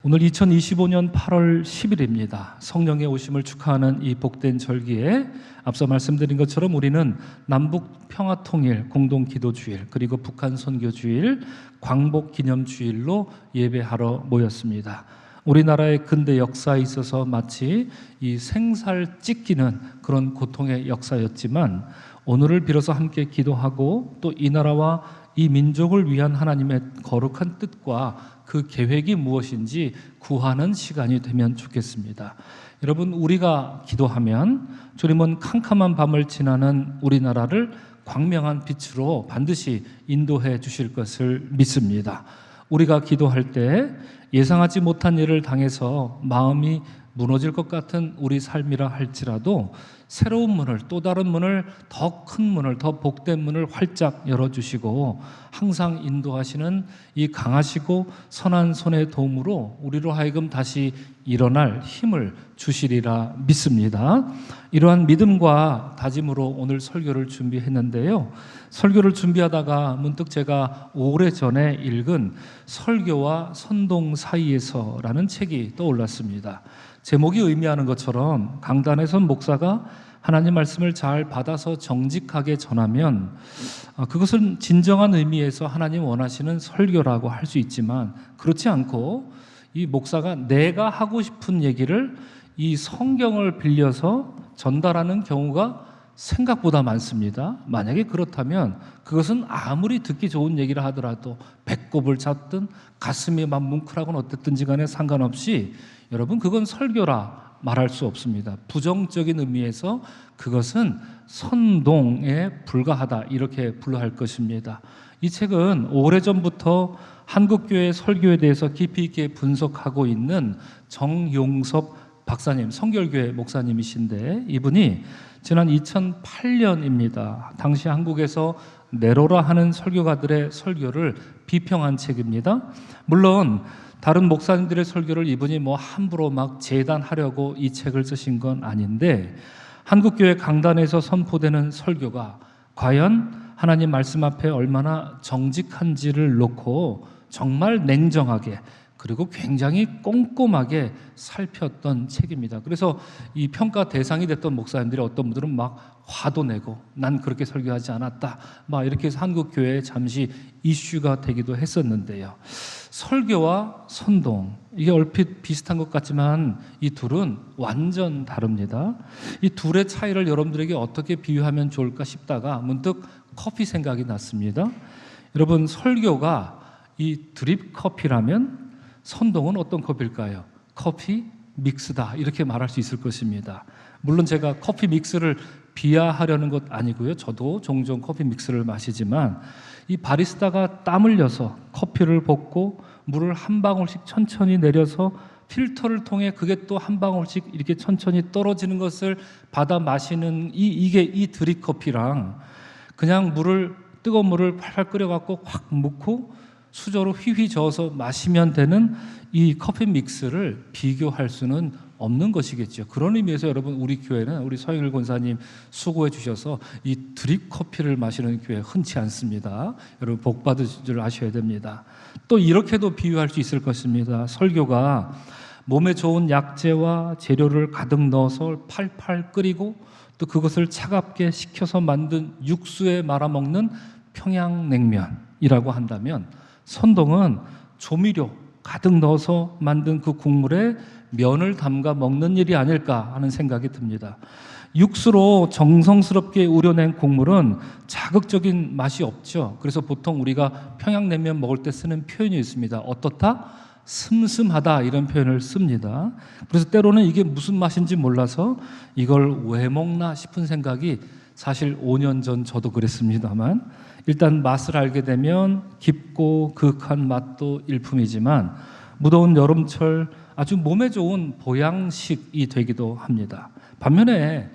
오늘 2025년 8월 10일입니다. 성령의 오심을 축하하는 이 복된 절기에 앞서 말씀드린 것처럼 우리는 남북 평화통일 공동기도주일 그리고 북한 선교주일 광복기념주일로 예배하러 모였습니다. 우리나라의 근대 역사에 있어서 마치 이 생살 찢기는 그런 고통의 역사였지만 오늘을 빌어서 함께 기도하고 또 이 나라와 이 민족을 위한 하나님의 거룩한 뜻과 그 계획이 무엇인지 구하는 시간이 되면 좋겠습니다. 여러분, 우리가 기도하면 주님은 캄캄한 밤을 지나는 우리나라를 광명한 빛으로 반드시 인도해 주실 것을 믿습니다. 우리가 기도할 때 예상하지 못한 일을 당해서 마음이 무너질 것 같은 우리 삶이라 할지라도 새로운 문을, 또 다른 문을, 더 큰 문을, 더 복된 문을 활짝 열어주시고 항상 인도하시는 이 강하시고 선한 손의 도움으로 우리로 하여금 다시 일어날 힘을 주시리라 믿습니다. 이러한 믿음과 다짐으로 오늘 설교를 준비했는데요. 설교를 준비하다가 문득 제가 오래전에 읽은 설교와 선동 사이에서라는 책이 떠올랐습니다. 제목이 의미하는 것처럼 강단에 선 목사가 하나님 말씀을 잘 받아서 정직하게 전하면 그것은 진정한 의미에서 하나님 원하시는 설교라고 할 수 있지만 그렇지 않고 이 목사가 내가 하고 싶은 얘기를 이 성경을 빌려서 전달하는 경우가 생각보다 많습니다. 만약에 그렇다면 그것은 아무리 듣기 좋은 얘기를 하더라도 배꼽을 잡든 가슴이 막 뭉클하거나 어땠든지 간에 상관없이 여러분 그건 설교라 말할 수 없습니다. 부정적인 의미에서 그것은 선동에 불과하다 이렇게 분류할 것입니다. 이 책은 오래전부터 한국교회 설교에 대해서 깊이 있게 분석하고 있는 정용섭 박사님, 성결교회 목사님이신데 이분이 지난 2008년입니다. 당시 한국에서 네로라 하는 설교가들의 설교를 비평한 책입니다. 물론 다른 목사님들의 설교를 이분이 함부로 막 재단하려고 이 책을 쓰신 건 아닌데 한국교회 강단에서 선포되는 설교가 과연 하나님 말씀 앞에 얼마나 정직한지를 놓고 정말 냉정하게 그리고 굉장히 꼼꼼하게 살폈던 책입니다. 그래서 이 평가 대상이 됐던 목사님들이 어떤 분들은 막 화도 내고 난 그렇게 설교하지 않았다 막 이렇게 해서 한국교회에 잠시 이슈가 되기도 했었는데요. 설교와 선동, 이게 얼핏 비슷한 것 같지만 이 둘은 완전 다릅니다. 이 둘의 차이를 여러분들에게 어떻게 비유하면 좋을까 싶다가 문득 커피 생각이 났습니다. 여러분, 설교가 이 드립 커피라면 선동은 어떤 커피일까요? 커피 믹스다 이렇게 말할 수 있을 것입니다. 물론 제가 커피 믹스를 비하하려는 것 아니고요. 저도 종종 커피 믹스를 마시지만 이 바리스타가 땀 흘려서 커피를 볶고 물을 한 방울씩 천천히 내려서 필터를 통해 그게 또 한 방울씩 이렇게 천천히 떨어지는 것을 받아 마시는 이게 이 드립 커피랑 그냥 뜨거운 물을 팔팔 끓여갖고 확 묻고 수저로 휘휘 저어서 마시면 되는 이 커피 믹스를 비교할 수는 없는 것이겠죠. 그런 의미에서 여러분 우리 교회는 우리 서영일 권사님 수고해 주셔서 이 드립 커피를 마시는 교회 흔치 않습니다. 여러분 복 받을 줄 아셔야 됩니다. 또 이렇게도 비유할 수 있을 것입니다. 설교가 몸에 좋은 약재와 재료를 가득 넣어서 팔팔 끓이고 또 그것을 차갑게 식혀서 만든 육수에 말아먹는 평양냉면이라고 한다면 선동은 조미료 가득 넣어서 만든 그 국물에 면을 담가 먹는 일이 아닐까 하는 생각이 듭니다. 육수로 정성스럽게 우려낸 국물은 자극적인 맛이 없죠. 그래서 보통 우리가 평양냉면 먹을 때 쓰는 표현이 있습니다. 어떻다? 슴슴하다 이런 표현을 씁니다. 그래서 때로는 이게 무슨 맛인지 몰라서 이걸 왜 먹나 싶은 생각이 사실 5년 전 저도 그랬습니다만 일단 맛을 알게 되면 깊고 그윽한 맛도 일품이지만 무더운 여름철 아주 몸에 좋은 보양식이 되기도 합니다. 반면에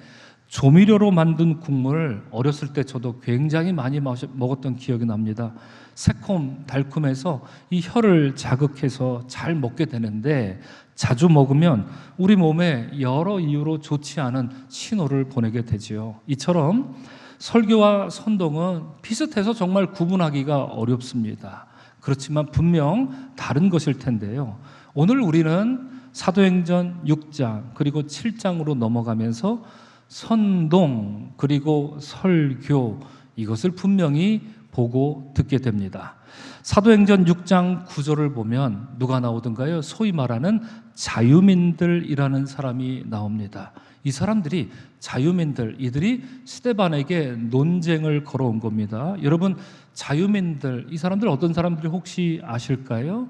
조미료로 만든 국물 어렸을 때 저도 굉장히 많이 먹었던 기억이 납니다. 새콤 달콤해서 이 혀를 자극해서 잘 먹게 되는데 자주 먹으면 우리 몸에 여러 이유로 좋지 않은 신호를 보내게 되지요. 이처럼 설교와 선동은 비슷해서 정말 구분하기가 어렵습니다. 그렇지만 분명 다른 것일 텐데요. 오늘 우리는 사도행전 6장 그리고 7장으로 넘어가면서 선동 그리고 설교, 이것을 분명히 보고 듣게 됩니다. 사도행전 6장 9절을 보면 누가 나오던가요? 소위 말하는 자유민들이라는 사람이 나옵니다. 이 사람들이 자유민들, 이들이 스데반에게 논쟁을 걸어온 겁니다. 여러분, 자유민들, 이 사람들 어떤 사람들이 혹시 아실까요?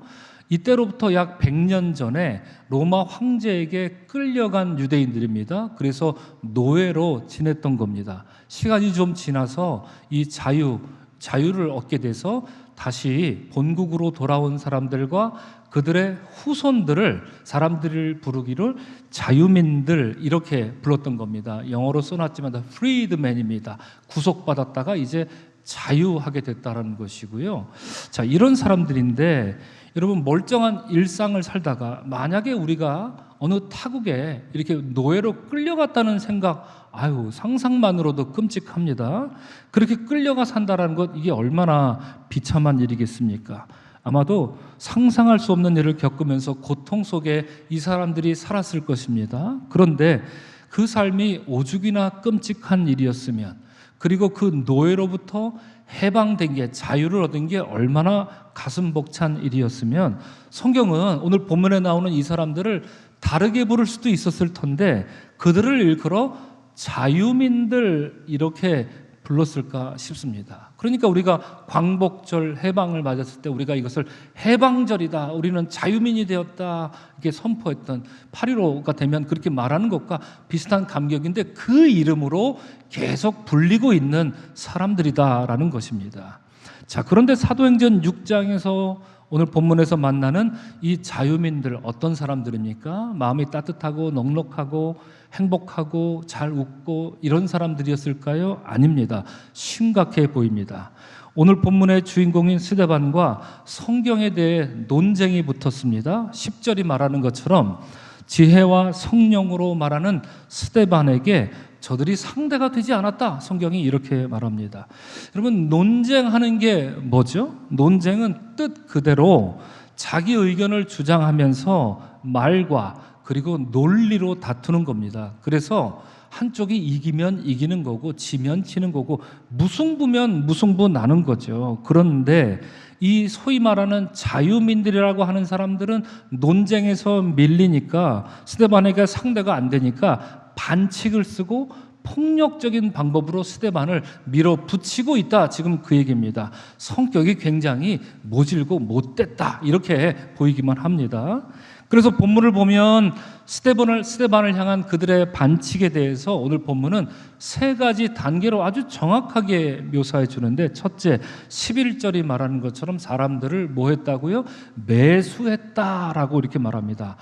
이때로부터 약 100년 전에 로마 황제에게 끌려간 유대인들입니다. 그래서 노예로 지냈던 겁니다. 시간이 좀 지나서 이 자유를 얻게 돼서 다시 본국으로 돌아온 사람들과 그들의 후손들을 사람들을 부르기를 자유민들 이렇게 불렀던 겁니다. 영어로 써놨지만 freedman입니다. 구속받았다가 이제 자유하게 됐다는 것이고요. 자, 이런 사람들인데 여러분, 멀쩡한 일상을 살다가 만약에 우리가 어느 타국에 이렇게 노예로 끌려갔다는 생각, 상상만으로도 끔찍합니다. 그렇게 끌려가 산다는 것, 이게 얼마나 비참한 일이겠습니까? 아마도 상상할 수 없는 일을 겪으면서 고통 속에 이 사람들이 살았을 것입니다. 그런데 그 삶이 오죽이나 끔찍한 일이었으면, 그리고 그 노예로부터 해방된 게, 자유를 얻은 게 얼마나 가슴 벅찬 일이었으면, 성경은 오늘 본문에 나오는 이 사람들을 다르게 부를 수도 있었을 텐데 그들을 일컬어 자유민들 이렇게 불렀을까 싶습니다. 그러니까 우리가 광복절 해방을 맞았을 때 우리가 이것을 해방절이다, 우리는 자유민이 되었다 이렇게 선포했던 8.15가 되면 그렇게 말하는 것과 비슷한 감격인데, 그 이름으로 계속 불리고 있는 사람들이다라는 것입니다. 자, 그런데 사도행전 6장에서 오늘 본문에서 만나는 이 자유민들, 어떤 사람들입니까? 마음이 따뜻하고 넉넉하고 행복하고 잘 웃고 이런 사람들이었을까요? 아닙니다. 심각해 보입니다. 오늘 본문의 주인공인 스데반과 성경에 대해 논쟁이 붙었습니다. 10절이 말하는 것처럼 지혜와 성령으로 말하는 스데반에게 저들이 상대가 되지 않았다, 성경이 이렇게 말합니다. 여러분, 논쟁하는 게 뭐죠? 논쟁은 뜻 그대로 자기 의견을 주장하면서 말과 그리고 논리로 다투는 겁니다. 그래서 한쪽이 이기면 이기는 거고 지면 지는 거고 무승부면 무승부 나는 거죠. 그런데 이 소위 말하는 자유민들이라고 하는 사람들은 논쟁에서 밀리니까, 스데반에게 상대가 안 되니까 반칙을 쓰고 폭력적인 방법으로 스데반을 밀어붙이고 있다, 지금 그 얘기입니다. 성격이 굉장히 모질고 못됐다 이렇게 보이기만 합니다. 그래서 본문을 보면 스데반을 향한 그들의 반칙에 대해서 오늘 본문은 세 가지 단계로 아주 정확하게 묘사해 주는데, 첫째, 11절이 말하는 것처럼 사람들을 뭐 했다고요? 매수했다라고 이렇게 말합니다.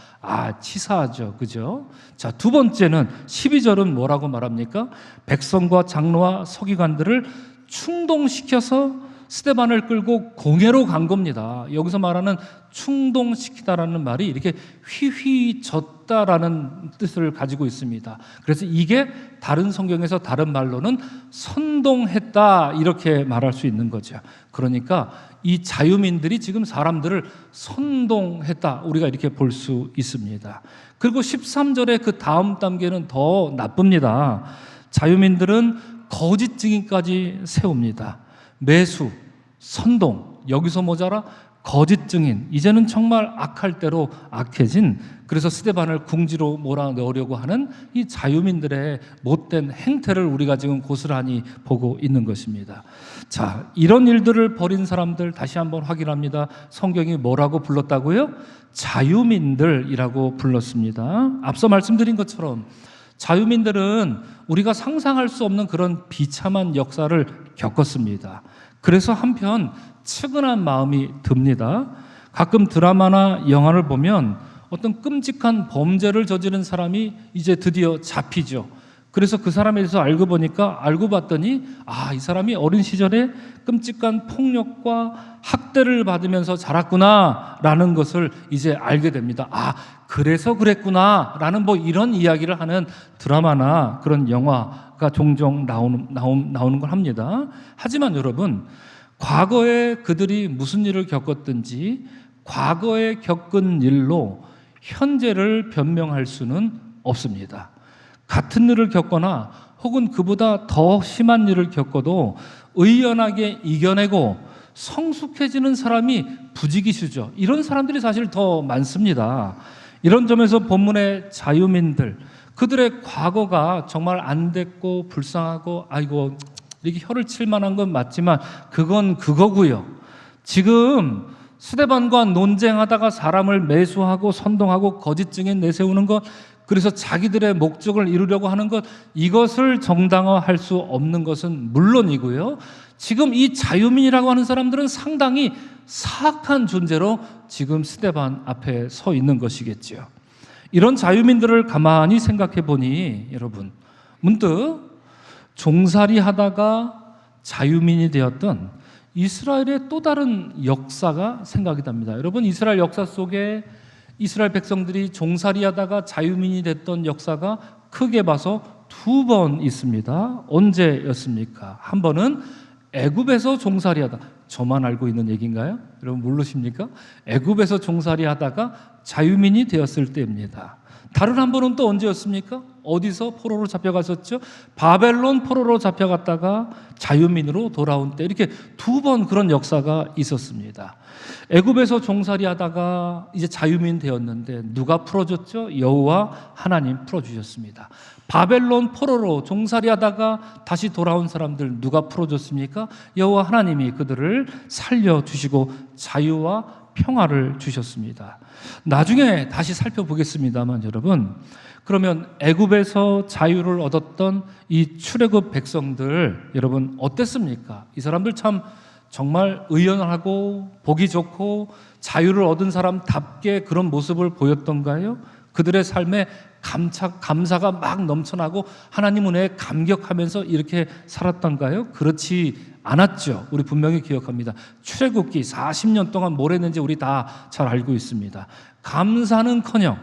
치사하죠, 그죠? 자, 두 번째는 12절은 뭐라고 말합니까? 백성과 장로와 서기관들을 충동시켜서 스데반을 끌고 공회로 간 겁니다. 여기서 말하는 충동시키다라는 말이 이렇게 휘휘졌다라는 뜻을 가지고 있습니다. 그래서 이게 다른 성경에서 다른 말로는 선동했다 이렇게 말할 수 있는 거죠. 그러니까 이 자유민들이 지금 사람들을 선동했다, 우리가 이렇게 볼 수 있습니다. 그리고 13절의 그 다음 단계는 더 나쁩니다. 자유민들은 거짓 증인까지 세웁니다. 매수, 선동, 여기서 모자라 거짓 증인, 이제는 정말 악할 대로 악해진, 그래서 스데반을 궁지로 몰아넣으려고 하는 이 자유민들의 못된 행태를 우리가 지금 고스란히 보고 있는 것입니다. 자, 이런 일들을 벌인 사람들 다시 한번 확인합니다. 성경이 뭐라고 불렀다고요? 자유민들이라고 불렀습니다. 앞서 말씀드린 것처럼 자유민들은 우리가 상상할 수 없는 그런 비참한 역사를 겪었습니다. 그래서 한편 측은한 마음이 듭니다. 가끔 드라마나 영화를 보면 어떤 끔찍한 범죄를 저지른 사람이 이제 드디어 잡히죠. 그래서 그 사람에 대해서 알고 봤더니 이 사람이 어린 시절에 끔찍한 폭력과 학대를 받으면서 자랐구나 라는 것을 이제 알게 됩니다. 그래서 그랬구나 라는 이런 이야기를 하는 드라마나 그런 영화가 종종 나오는 걸 합니다. 하지만 여러분, 과거에 그들이 무슨 일을 겪었든지 과거에 겪은 일로 현재를 변명할 수는 없습니다. 같은 일을 겪거나 혹은 그보다 더 심한 일을 겪어도 의연하게 이겨내고 성숙해지는 사람이 부지기수죠. 이런 사람들이 사실 더 많습니다. 이런 점에서 본문의 자유민들, 그들의 과거가 정말 안 됐고 불쌍하고 아이고 이렇게 혀를 칠 만한 건 맞지만 그건 그거고요. 지금 스데반과 논쟁하다가 사람을 매수하고 선동하고 거짓 증인 내세우는 것, 그래서 자기들의 목적을 이루려고 하는 것, 이것을 정당화할 수 없는 것은 물론이고요. 지금 이 자유민이라고 하는 사람들은 상당히 사악한 존재로 지금 스데반 앞에 서 있는 것이겠지요. 이런 자유민들을 가만히 생각해 보니 여러분, 문득 종살이 하다가 자유민이 되었던 이스라엘의 또 다른 역사가 생각이 납니다. 여러분, 이스라엘 역사 속에 이스라엘 백성들이 종살이 하다가 자유민이 됐던 역사가 크게 봐서 두 번 있습니다. 언제였습니까? 한 번은 애굽에서 종살이 하다. 저만 알고 있는 얘기인가요? 여러분 모르십니까? 애굽에서 종살이 하다가 자유민이 되었을 때입니다. 다른 한 번은 또 언제였습니까? 어디서 포로로 잡혀갔었죠? 바벨론 포로로 잡혀갔다가 자유민으로 돌아온 때, 이렇게 두 번 그런 역사가 있었습니다. 애굽에서 종살이 하다가 이제 자유민 되었는데 누가 풀어줬죠? 여호와 하나님 풀어주셨습니다. 바벨론 포로로 종살이 하다가 다시 돌아온 사람들 누가 풀어줬습니까? 여호와 하나님이 그들을 살려주시고 자유와 평화를 주셨습니다. 나중에 다시 살펴보겠습니다만 여러분, 그러면 애굽에서 자유를 얻었던 이 출애굽 백성들 여러분 어땠습니까? 이 사람들 참 정말 의연하고 보기 좋고 자유를 얻은 사람답게 그런 모습을 보였던가요? 그들의 삶에 감사가 막 넘쳐나고 하나님 은혜에 감격하면서 이렇게 살았던가요? 그렇지 않았죠. 우리 분명히 기억합니다. 출애굽기 40년 동안 뭘 했는지 우리 다 잘 알고 있습니다. 감사는커녕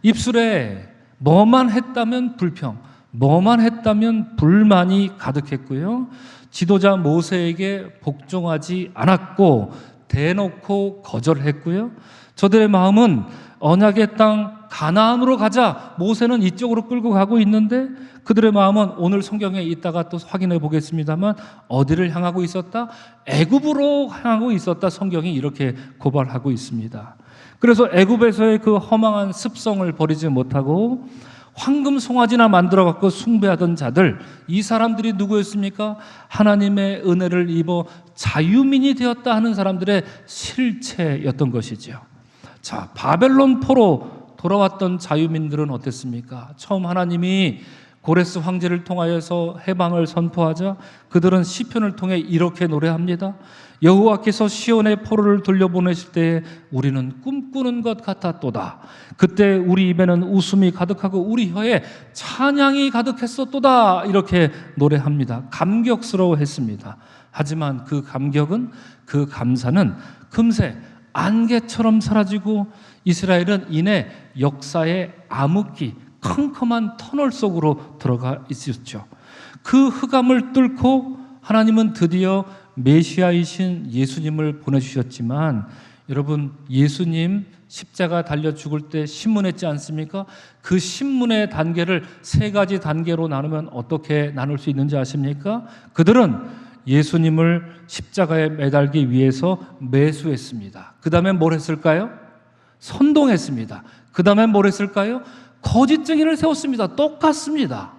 입술에 뭐만 했다면 불평, 뭐만 했다면 불만이 가득했고요. 지도자 모세에게 복종하지 않았고 대놓고 거절했고요. 저들의 마음은 언약의 땅 가나안으로 가자. 모세는 이쪽으로 끌고 가고 있는데 그들의 마음은 오늘 성경에 있다가 또 확인해 보겠습니다만 어디를 향하고 있었다? 애굽으로 향하고 있었다. 성경이 이렇게 고발하고 있습니다. 그래서 애굽에서의 그 허망한 습성을 버리지 못하고 황금 송아지나 만들어 갖고 숭배하던 자들, 이 사람들이 누구였습니까? 하나님의 은혜를 입어 자유민이 되었다 하는 사람들의 실체였던 것이죠. 자, 바벨론 포로 돌아왔던 자유민들은 어땠습니까? 처음 하나님이 고레스 황제를 통하여서 해방을 선포하자 그들은 시편을 통해 이렇게 노래합니다. 여호와께서 시온의 포로를 돌려보내실 때에 우리는 꿈꾸는 것 같았도다. 그때 우리 입에는 웃음이 가득하고 우리 혀에 찬양이 가득했었도다. 이렇게 노래합니다. 감격스러워했습니다. 하지만 그 감격은, 그 감사는 금세 안개처럼 사라지고 이스라엘은 이내 역사의 암흑기, 컴컴한 터널 속으로 들어가 있었죠. 그 흑암을 뚫고 하나님은 드디어 메시아이신 예수님을 보내주셨지만 여러분, 예수님 십자가 달려 죽을 때 신문했지 않습니까? 그 신문의 단계를 세 가지 단계로 나누면 어떻게 나눌 수 있는지 아십니까? 그들은 예수님을 십자가에 매달기 위해서 매수했습니다. 그 다음에 뭘 했을까요? 선동했습니다. 그 다음에 뭘 했을까요? 거짓 증인을 세웠습니다. 똑같습니다.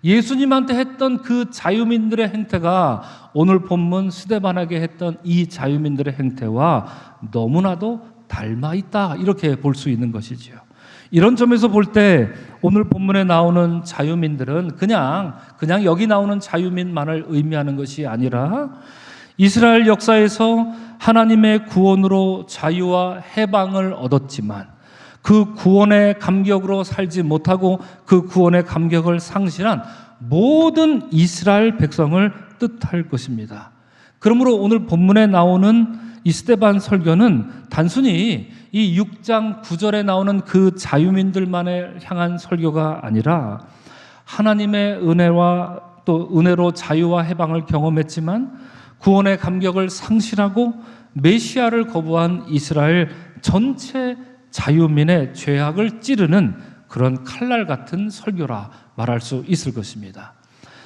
예수님한테 했던 그 자유민들의 행태가 오늘 본문 스데반에게 했던 이 자유민들의 행태와 너무나도 닮아있다, 이렇게 볼 수 있는 것이지요. 이런 점에서 볼 때 오늘 본문에 나오는 자유민들은 그냥 여기 나오는 자유민만을 의미하는 것이 아니라 이스라엘 역사에서 하나님의 구원으로 자유와 해방을 얻었지만 그 구원의 감격으로 살지 못하고 그 구원의 감격을 상실한 모든 이스라엘 백성을 뜻할 것입니다. 그러므로 오늘 본문에 나오는 이 스데반 설교는 단순히 이 6장 9절에 나오는 그 자유민들만을 향한 설교가 아니라 하나님의 은혜와 또 은혜로 자유와 해방을 경험했지만 구원의 감격을 상실하고 메시아를 거부한 이스라엘 전체 자유민의 죄악을 찌르는 그런 칼날 같은 설교라 말할 수 있을 것입니다.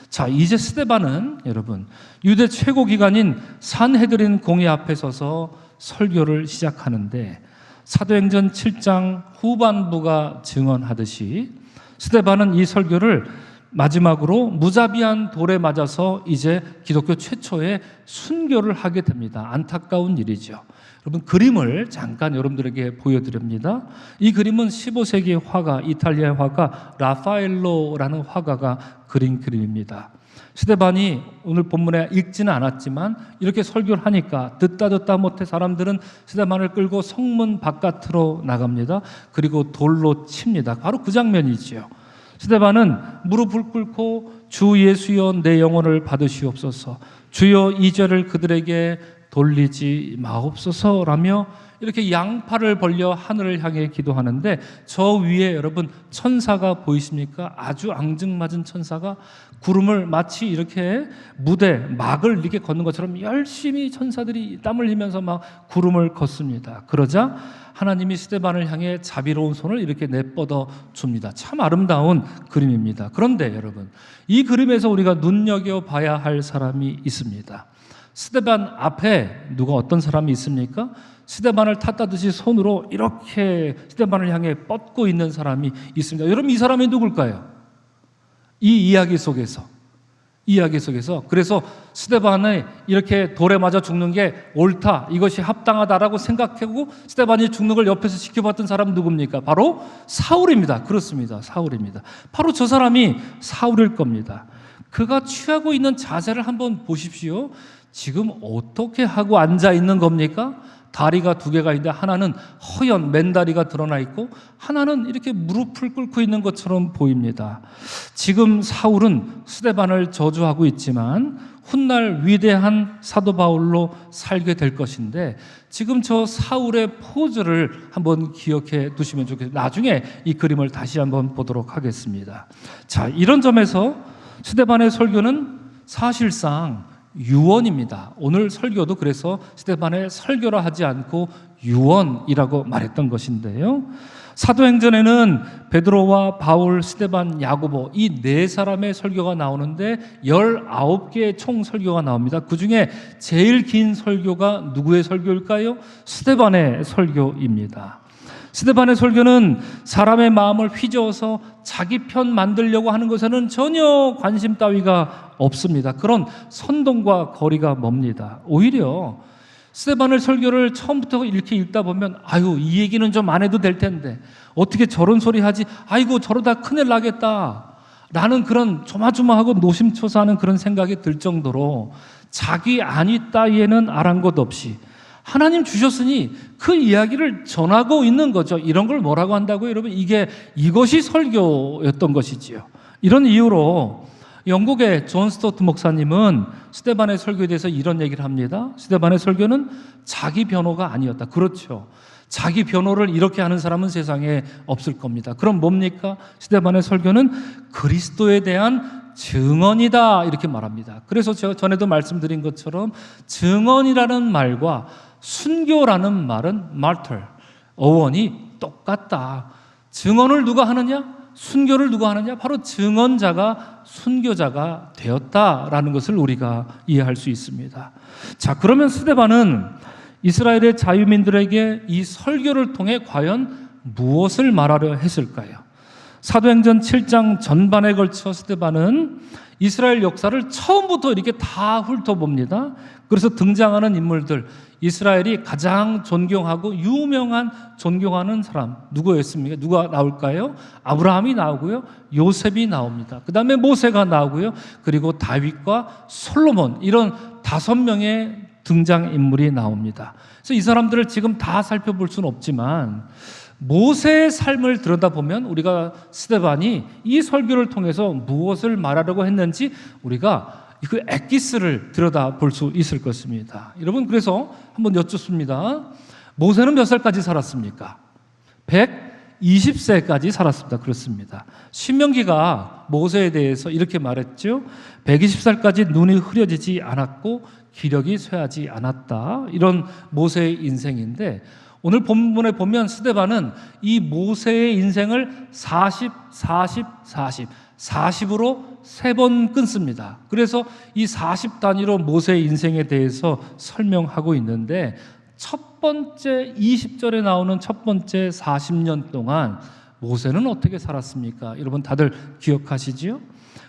자, 이제 스데반은 여러분 유대 최고 기관인 산헤드린 공회 앞에 서서 설교를 시작하는데 사도행전 7장 후반부가 증언하듯이 스데반은 이 설교를 마지막으로 무자비한 돌에 맞아서 이제 기독교 최초의 순교를 하게 됩니다. 안타까운 일이죠. 여러분, 그림을 잠깐 여러분들에게 보여드립니다. 이 그림은 15세기 화가, 이탈리아의 화가 라파엘로라는 화가가 그린 그림입니다. 스데반이 오늘 본문에 읽지는 않았지만 이렇게 설교를 하니까 듣다 못해 사람들은 스데반을 끌고 성문 바깥으로 나갑니다. 그리고 돌로 칩니다. 바로 그 장면이지요. 스데반은 무릎을 꿇고 주 예수여 내 영혼을 받으시옵소서, 주여 이 죄를 그들에게 돌리지 마옵소서라며 이렇게 양팔을 벌려 하늘을 향해 기도하는데 저 위에 여러분 천사가 보이십니까? 아주 앙증맞은 천사가 구름을 마치 이렇게 무대 막을 이렇게 걷는 것처럼 열심히 천사들이 땀을 흘리면서 막 구름을 걷습니다. 그러자 하나님이 스데반을 향해 자비로운 손을 이렇게 내뻗어 줍니다. 참 아름다운 그림입니다. 그런데 여러분, 이 그림에서 우리가 눈여겨봐야 할 사람이 있습니다. 스데반 앞에 누가 어떤 사람이 있습니까? 스데반을 탓하듯이 손으로 이렇게 스데반을 향해 뻗고 있는 사람이 있습니다. 여러분, 이 사람이 누굴까요? 이 이야기 속에서 그래서 스데반이 이렇게 돌에 맞아 죽는 게 옳다, 이것이 합당하다라고 생각하고 스데반이 죽는 걸 옆에서 지켜봤던 사람 누굽니까? 바로 사울입니다. 그렇습니다. 사울입니다. 바로 저 사람이 사울일 겁니다. 그가 취하고 있는 자세를 한번 보십시오. 지금 어떻게 하고 앉아 있는 겁니까? 다리가 두 개가 있는데 하나는 허연 맨다리가 드러나 있고 하나는 이렇게 무릎을 꿇고 있는 것처럼 보입니다. 지금 사울은 스데반을 저주하고 있지만 훗날 위대한 사도 바울로 살게 될 것인데 지금 저 사울의 포즈를 한번 기억해 두시면 좋겠습니다. 나중에 이 그림을 다시 한번 보도록 하겠습니다. 자, 이런 점에서 스데반의 설교는 사실상 유언입니다. 오늘 설교도 그래서 스데반의 설교라 하지 않고 유언이라고 말했던 것인데요. 사도행전에는 베드로와 바울, 스데반, 야고보 이 네 사람의 설교가 나오는데 19개의 총 설교가 나옵니다. 그 중에 제일 긴 설교가 누구의 설교일까요? 스데반의 설교입니다. 스데반의 설교는 사람의 마음을 휘저어서 자기 편 만들려고 하는 것에는 전혀 관심 따위가 없습니다. 그런 선동과 거리가 멉니다. 오히려 스데반의 설교를 처음부터 이렇게 읽다 보면 아유, 이 얘기는 좀 안 해도 될 텐데 어떻게 저런 소리 하지? 아이고, 저러다 큰일 나겠다 라는 그런 조마조마하고 노심초사하는 그런 생각이 들 정도로 자기 안위 따위에는 아랑곳 없이 하나님 주셨으니 그 이야기를 전하고 있는 거죠. 이런 걸 뭐라고 한다고요, 여러분? 이것이 설교였던 것이지요. 이런 이유로 영국의 존 스토트 목사님은 스데반의 설교에 대해서 이런 얘기를 합니다. 스데반의 설교는 자기 변호가 아니었다. 그렇죠. 자기 변호를 이렇게 하는 사람은 세상에 없을 겁니다. 그럼 뭡니까? 스데반의 설교는 그리스도에 대한 증언이다, 이렇게 말합니다. 그래서 제가 전에도 말씀드린 것처럼 증언이라는 말과 순교라는 말은 martyr, 어원이 똑같다. 증언을 누가 하느냐? 순교를 누가 하느냐? 바로 증언자가 순교자가 되었다라는 것을 우리가 이해할 수 있습니다. 자, 그러면 스데반은 이스라엘의 자유민들에게 이 설교를 통해 과연 무엇을 말하려 했을까요? 사도행전 7장 전반에 걸쳐 스데반은 이스라엘 역사를 처음부터 이렇게 다 훑어봅니다. 그래서 등장하는 인물들, 이스라엘이 가장 존경하고 유명한 존경하는 사람 누구였습니까? 누가 나올까요? 아브라함이 나오고요, 요셉이 나옵니다. 그 다음에 모세가 나오고요, 그리고 다윗과 솔로몬, 이런 5명의 등장인물이 나옵니다. 그래서 이 사람들을 지금 다 살펴볼 수는 없지만 모세의 삶을 들여다보면 우리가 스데반이 이 설교를 통해서 무엇을 말하려고 했는지 우리가 그 엑기스를 들여다볼 수 있을 것입니다. 여러분, 그래서 한번 여쭙습니다. 모세는 몇 살까지 살았습니까? 20세까지 살았습니다. 그렇습니다. 신명기가 모세에 대해서 이렇게 말했죠. 120살까지 눈이 흐려지지 않았고 기력이 쇠하지 않았다. 이런 모세의 인생인데 오늘 본문에 보면 스데반은 이 모세의 인생을 40으로 3번 끊습니다. 그래서 이 40 단위로 모세의 인생에 대해서 설명하고 있는데 첫 번째 20절에 나오는 첫 번째 40년 동안 모세는 어떻게 살았습니까? 여러분 다들 기억하시지요?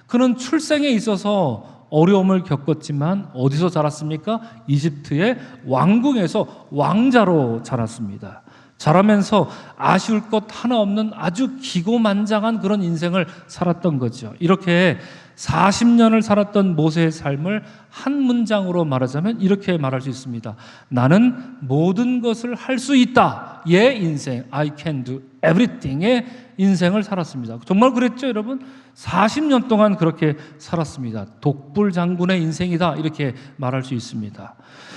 그는 출생에 있어서 어려움을 겪었지만 어디서 자랐습니까? 이집트의 왕궁에서 왕자로 자랐습니다. 자라면서 아쉬울 것 하나 없는 아주 기고만장한 그런 인생을 살았던 거죠. 이렇게 40년을 살았던 모세의 삶을 한 문장으로 말하자면 이렇게 말할 수 있습니다. 나는 모든 것을 할 수 있다. 의 인생, I can do everything의 인생을 살았습니다. 정말 그랬죠, 여러분? 40년 동안 그렇게 살았습니다. 독불 장군의 인생이다. 이렇게 말할 수 있습니다.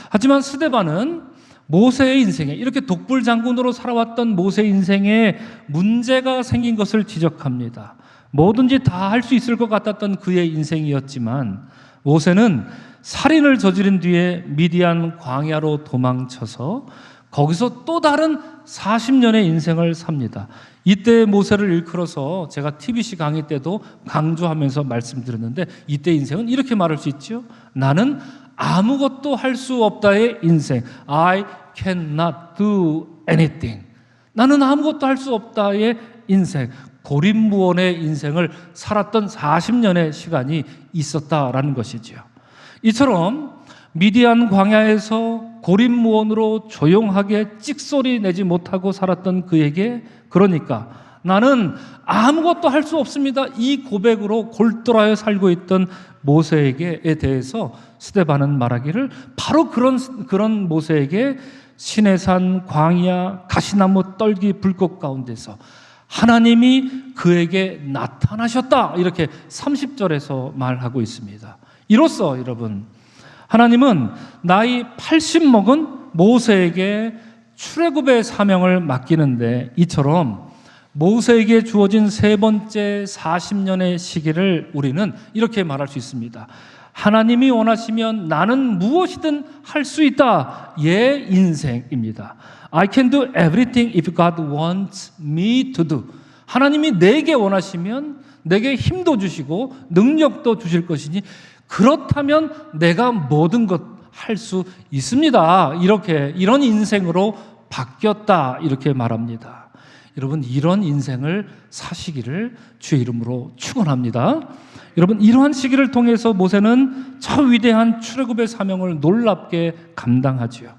하지만 스데반은 모세의 인생에 이렇게 독불 장군으로 살아왔던 모세의 인생에 문제가 생긴 것을 지적합니다. 뭐든지 다 할 수 있을 것 같았던 그의 인생이었지만 모세는 살인을 저지른 뒤에 미디안 광야로 도망쳐서 거기서 또 다른 40년의 인생을 삽니다. 이때 모세를 일컬어서 제가 TBC 강의 때도 강조하면서 말씀드렸는데 이때 인생은 이렇게 말할 수 있죠. 나는 아무것도 할 수 없다의 인생. I cannot do anything. 나는 아무것도 할 수 없다의 인생. 고립무원의 인생을 살았던 40년의 시간이 있었다라는 것이죠. 이처럼 미디안 광야에서 고립무원으로 조용하게 찍소리 내지 못하고 살았던 그에게 그러니까 나는 아무것도 할 수 없습니다. 이 고백으로 골똘하여 살고 있던 모세에게 대해서 스데반은 말하기를 바로 그런 모세에게 시내산 광야 가시나무 떨기 불꽃 가운데서 하나님이 그에게 나타나셨다. 이렇게 30절에서 말하고 있습니다. 이로써 여러분 하나님은 나이 80 먹은 모세에게 출애굽의 사명을 맡기는데 이처럼 모세에게 주어진 세 번째 40년의 시기를 우리는 이렇게 말할 수 있습니다. 하나님이 원하시면 나는 무엇이든 할 수 있다. 의 인생입니다. I can do everything if God wants me to do. 하나님이 내게 원하시면 내게 힘도 주시고 능력도 주실 것이니 그렇다면 내가 모든 것 할 수 있습니다. 이런 인생으로 바뀌었다. 이렇게 말합니다. 여러분 이런 인생을 사시기를 주의 이름으로 축원합니다. 여러분 이러한 시기를 통해서 모세는 저 위대한 출애굽의 사명을 놀랍게 감당하지요.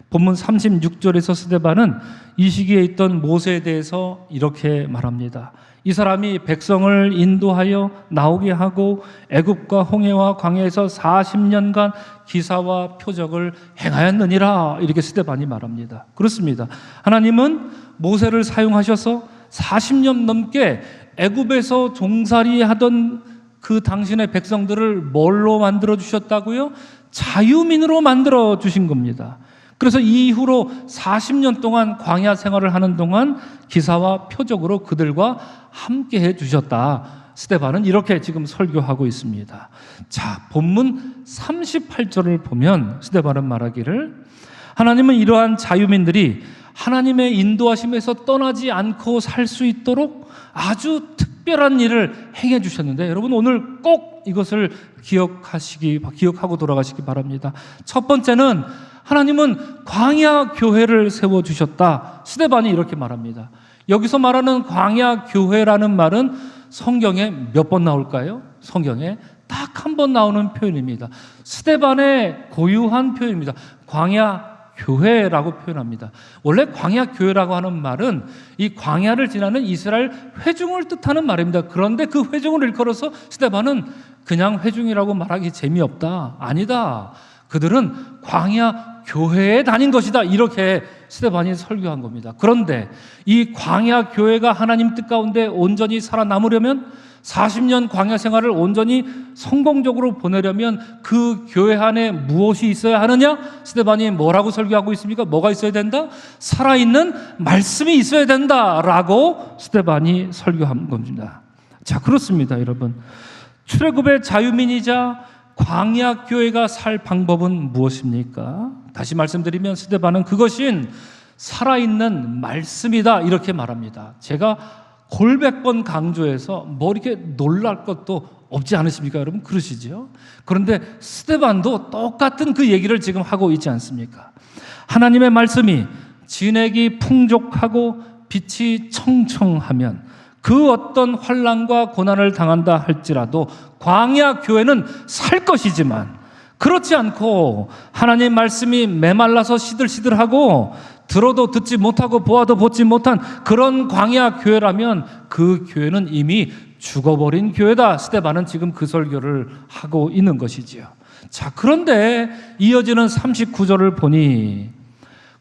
본문 36절에서 스데반은 이 시기에 있던 모세에 대해서 이렇게 말합니다. 이 사람이 백성을 인도하여 나오게 하고 애굽과 홍해와 광야에서 40년간 기사와 표적을 행하였느니라. 이렇게 스데반이 말합니다. 그렇습니다. 하나님은 모세를 사용하셔서 40년 넘게 애굽에서 종살이하던 그 당신의 백성들을 뭘로 만들어 주셨다고요? 자유민으로 만들어 주신 겁니다. 그래서 이후로 40년 동안 광야 생활을 하는 동안 기사와 표적으로 그들과 함께 해 주셨다. 스데반은 이렇게 지금 설교하고 있습니다. 자, 본문 38절을 보면 스데반은 말하기를 하나님은 이러한 자유민들이 하나님의 인도하심에서 떠나지 않고 살 수 있도록 아주 특별한 일을 행해 주셨는데 여러분 오늘 꼭 이것을 기억하고 돌아가시기 바랍니다. 첫 번째는 하나님은 광야 교회를 세워주셨다. 스데반이 이렇게 말합니다. 여기서 말하는 광야 교회라는 말은 성경에 몇 번 나올까요? 성경에 딱 한 번 나오는 표현입니다. 스데반의 고유한 표현입니다. 광야 교회라고 표현합니다. 원래 광야 교회라고 하는 말은 이 광야를 지나는 이스라엘 회중을 뜻하는 말입니다. 그런데 그 회중을 일컬어서 스데반은 그냥 회중이라고 말하기 재미없다. 아니다. 그들은 광야 교회에 다닌 것이다. 이렇게 스데반이 설교한 겁니다. 그런데 이 광야 교회가 하나님 뜻 가운데 온전히 살아남으려면 40년 광야 생활을 온전히 성공적으로 보내려면 그 교회 안에 무엇이 있어야 하느냐? 스데반이 뭐라고 설교하고 있습니까? 뭐가 있어야 된다? 살아있는 말씀이 있어야 된다라고 스데반이 설교한 겁니다. 자, 그렇습니다, 여러분. 출애굽의 자유민이자 광야 교회가 살 방법은 무엇입니까? 다시 말씀드리면 스데반은 그것인 살아있는 말씀이다 이렇게 말합니다. 제가 골백 번 강조해서 뭐 이렇게 놀랄 것도 없지 않으십니까, 여러분? 그러시죠? 그런데 스데반도 똑같은 그 얘기를 지금 하고 있지 않습니까? 하나님의 말씀이 진액이 풍족하고 빛이 청청하면 그 어떤 환난과 고난을 당한다 할지라도 광야 교회는 살 것이지만, 그렇지 않고 하나님 말씀이 메말라서 시들시들하고 들어도 듣지 못하고 보아도 보지 못한 그런 광야 교회라면 그 교회는 이미 죽어버린 교회다. 스데반은 지금 그 설교를 하고 있는 것이지요. 자, 그런데 이어지는 39절을 보니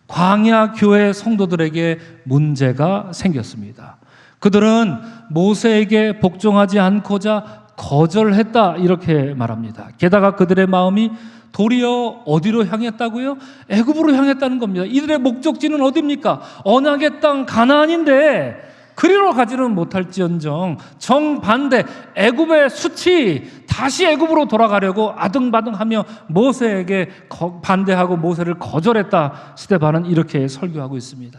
광야 교회 성도들에게 문제가 생겼습니다. 그들은 모세에게 복종하지 않고자 거절했다 이렇게 말합니다. 게다가 그들의 마음이 도리어 어디로 향했다고요? 애굽으로 향했다는 겁니다. 이들의 목적지는 어디입니까? 언약의 땅 가나안인데 그리로 가지는 못할지언정 정반대 애굽의 수치, 다시 애굽으로 돌아가려고 아등바등하며 모세에게 반대하고 모세를 거절했다. 스데반은 이렇게 설교하고 있습니다.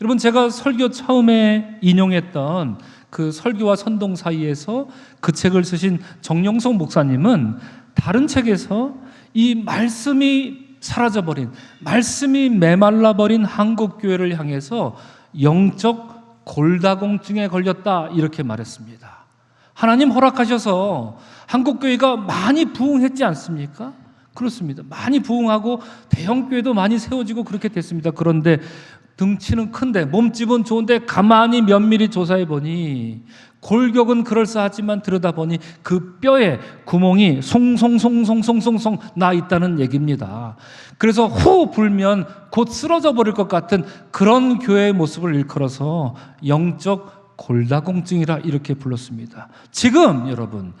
여러분, 제가 설교 처음에 인용했던 그 설교와 선동 사이에서 그 책을 쓰신 정영석 목사님은 다른 책에서 이 말씀이 사라져버린, 말씀이 메말라버린 한국교회를 향해서 영적 골다공증에 걸렸다 이렇게 말했습니다. 하나님 허락하셔서 한국교회가 많이 부흥했지 않습니까? 그렇습니다. 많이 부흥하고 대형교회도 많이 세워지고 그렇게 됐습니다. 그런데 등치는 큰데 몸집은 좋은데 가만히 면밀히 조사해 보니 골격은 그럴싸하지만 들여다보니 그 뼈에 구멍이 송송송송송송송 나 있다는 얘기입니다. 그래서 후 불면 곧 쓰러져 버릴 것 같은 그런 교회의 모습을 일컬어서 영적 골다공증이라 이렇게 불렀습니다. 지금 여러분,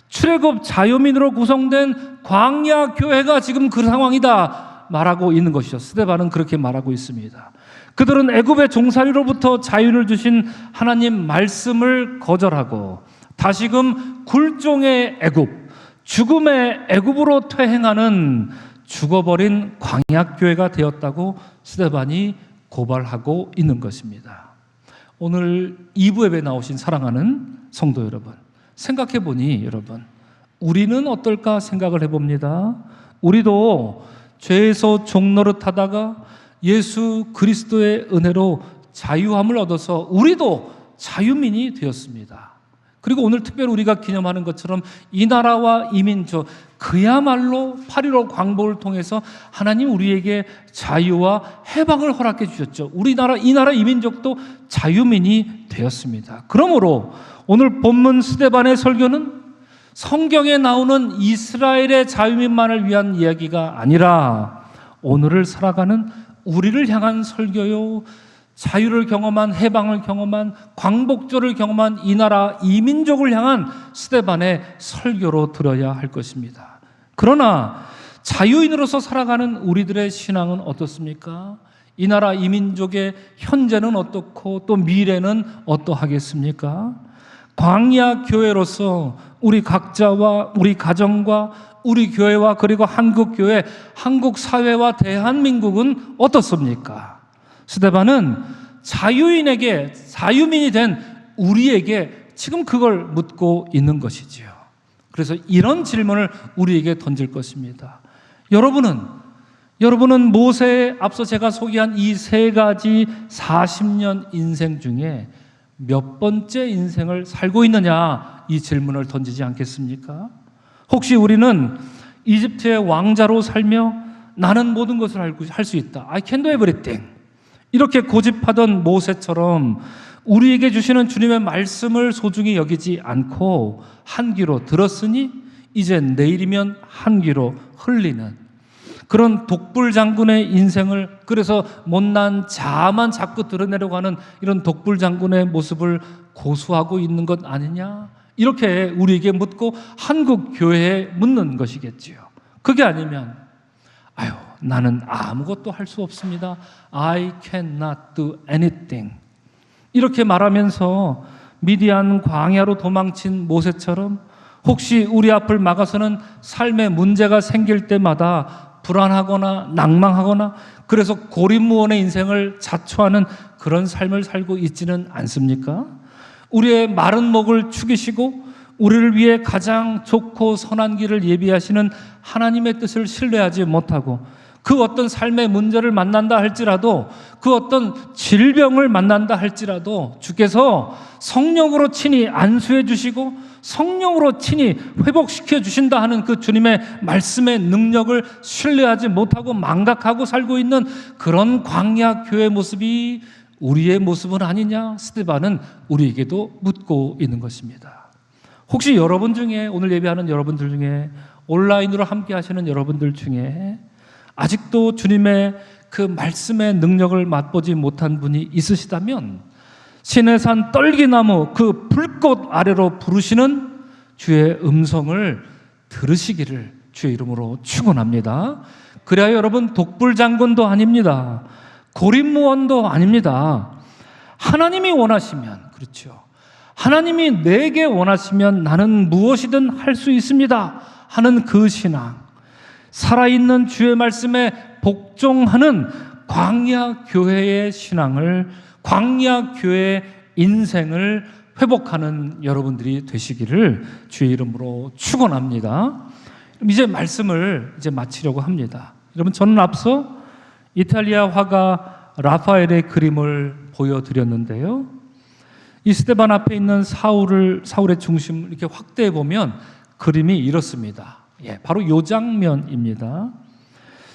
출애굽 자유민으로 구성된 광야 교회가 지금 그 상황이다 말하고 있는 것이죠. 스데반은 그렇게 말하고 있습니다. 그들은 애굽의 종살이로부터 자유를 주신 하나님 말씀을 거절하고 다시금 굴종의 애굽, 죽음의 애굽으로 퇴행하는 죽어버린 광야교회가 되었다고 스데반이 고발하고 있는 것입니다. 오늘 2부 예배 나오신 사랑하는 성도 여러분, 생각해보니 여러분, 우리는 어떨까 생각을 해봅니다. 우리도 죄에서 종노릇하다가 예수 그리스도의 은혜로 자유함을 얻어서 우리도 자유민이 되었습니다. 그리고 오늘 특별히 우리가 기념하는 것처럼 이 나라와 이민족, 그야말로 8.15 광복을 통해서 하나님 우리에게 자유와 해방을 허락해 주셨죠. 우리나라, 이 나라 이민족도 자유민이 되었습니다. 그러므로 오늘 본문 스데반의 설교는 성경에 나오는 이스라엘의 자유민만을 위한 이야기가 아니라 오늘을 살아가는 우리를 향한 설교요, 자유를 경험한, 해방을 경험한, 광복절을 경험한 이 나라 이민족을 향한 스데반의 설교로 들어야 할 것입니다. 그러나 자유인으로서 살아가는 우리들의 신앙은 어떻습니까? 이 나라 이민족의 현재는 어떻고 또 미래는 어떠하겠습니까? 광야 교회로서 우리 각자와 우리 가정과 우리 교회와 그리고 한국 교회, 한국 사회와 대한민국은 어떻습니까? 스데반은 자유인에게, 자유민이 된 우리에게 지금 그걸 묻고 있는 것이지요. 그래서 이런 질문을 우리에게 던질 것입니다. 여러분은 모세에 앞서 제가 소개한 이 세 가지 40년 인생 중에 몇 번째 인생을 살고 있느냐, 이 질문을 던지지 않겠습니까? 혹시 우리는 이집트의 왕자로 살며 나는 모든 것을 할 수 있다, I can do everything, 이렇게 고집하던 모세처럼 우리에게 주시는 주님의 말씀을 소중히 여기지 않고 한 귀로 들었으니 이제 내일이면 한 귀로 흘리는 그런 독불장군의 인생을, 그래서 못난 자아만 자꾸 드러내려고 하는 이런 독불장군의 모습을 고수하고 있는 것 아니냐? 이렇게 우리에게 묻고 한국 교회에 묻는 것이겠지요. 그게 아니면 아유, 나는 아무것도 할 수 없습니다. I cannot do anything. 이렇게 말하면서 미디안 광야로 도망친 모세처럼 혹시 우리 앞을 막아서는 삶의 문제가 생길 때마다 불안하거나 낭망하거나 그래서 고립무원의 인생을 자초하는 그런 삶을 살고 있지는 않습니까? 우리의 마른 목을 축이시고 우리를 위해 가장 좋고 선한 길을 예비하시는 하나님의 뜻을 신뢰하지 못하고 그 어떤 삶의 문제를 만난다 할지라도 그 어떤 질병을 만난다 할지라도 주께서 성령으로 친히 안수해 주시고 성령으로 친히 회복시켜 주신다 하는 그 주님의 말씀의 능력을 신뢰하지 못하고 망각하고 살고 있는 그런 광야 교회 모습이 우리의 모습은 아니냐? 스데반은 우리에게도 묻고 있는 것입니다. 혹시 여러분 중에 오늘 예배하는 여러분들 중에 온라인으로 함께 하시는 여러분들 중에 아직도 주님의 그 말씀의 능력을 맛보지 못한 분이 있으시다면 시내산 떨기나무 그 불꽃 아래로 부르시는 주의 음성을 들으시기를 주의 이름으로 축원합니다. 그래야 여러분 독불장군도 아닙니다. 고립무원도 아닙니다. 하나님이 원하시면, 그렇죠, 하나님이 내게 원하시면 나는 무엇이든 할 수 있습니다 하는 그 신앙, 살아있는 주의 말씀에 복종하는 광야 교회의 신앙을, 광야 교회의 인생을 회복하는 여러분들이 되시기를 주의 이름으로 축원합니다. 이제 말씀을 마치려고 합니다. 여러분, 저는 앞서 이탈리아 화가 라파엘의 그림을 보여드렸는데요. 이 스데반 앞에 있는 사울의 중심을 이렇게 확대해 보면 그림이 이렇습니다. 바로 이 장면입니다.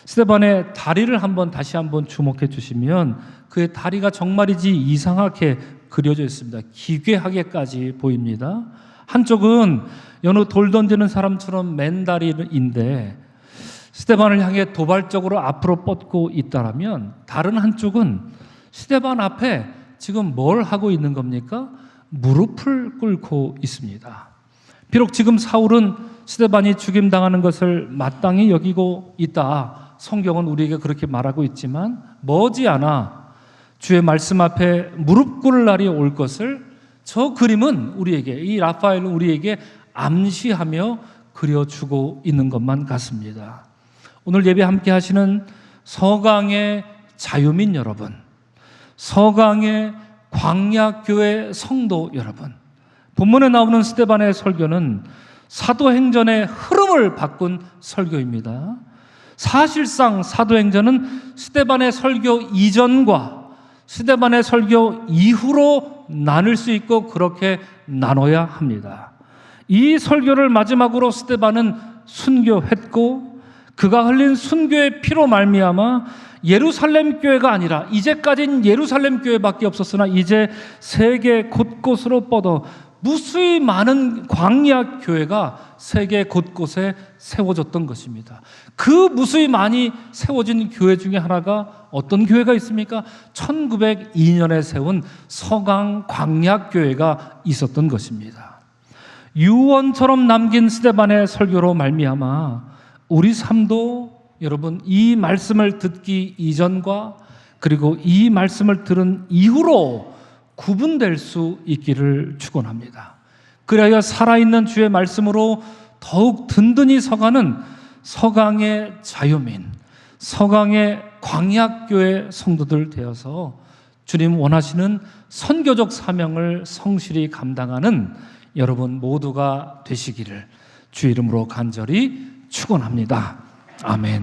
스데반의 다리를 다시 한번 주목해 주시면 그의 다리가 정말이지 이상하게 그려져 있습니다. 기괴하게까지 보입니다. 한쪽은 여느 돌 던지는 사람처럼 맨다리인데 스데반을 향해 도발적으로 앞으로 뻗고 있다라면 다른 한쪽은 스데반 앞에 지금 뭘 하고 있는 겁니까? 무릎을 꿇고 있습니다. 비록 지금 사울은 스데반이 죽임당하는 것을 마땅히 여기고 있다, 성경은 우리에게 그렇게 말하고 있지만 머지않아 주의 말씀 앞에 무릎 꿇을 날이 올 것을 저 그림은 우리에게, 이 라파엘은 우리에게 암시하며 그려주고 있는 것만 같습니다. 오늘 예배 함께 하시는 서강의 자유민 여러분, 서강의 광야교회 성도 여러분, 본문에 나오는 스데반의 설교는 사도행전의 흐름을 바꾼 설교입니다. 사실상 사도행전은 스데반의 설교 이전과 스데반의 설교 이후로 나눌 수 있고 그렇게 나눠야 합니다. 이 설교를 마지막으로 스데반은 순교했고 그가 흘린 순교의 피로 말미암아 예루살렘 교회가 아니라 이제까지는 예루살렘 교회밖에 없었으나 이제 세계 곳곳으로 뻗어 무수히 많은 광야 교회가 세계 곳곳에 세워졌던 것입니다. 그 무수히 많이 세워진 교회 중에 하나가 어떤 교회가 있습니까? 1902년에 세운 서강 광야 교회가 있었던 것입니다. 유언처럼 남긴 스데반의 설교로 말미암아 우리 삶도 여러분 이 말씀을 듣기 이전과 그리고 이 말씀을 들은 이후로 구분될 수 있기를 축원합니다. 그래야 살아있는 주의 말씀으로 더욱 든든히 서가는 서강의 자유민, 서강의 광야교회 성도들 되어서 주님 원하시는 선교적 사명을 성실히 감당하는 여러분 모두가 되시기를 주 이름으로 간절히 축원합니다. 아멘.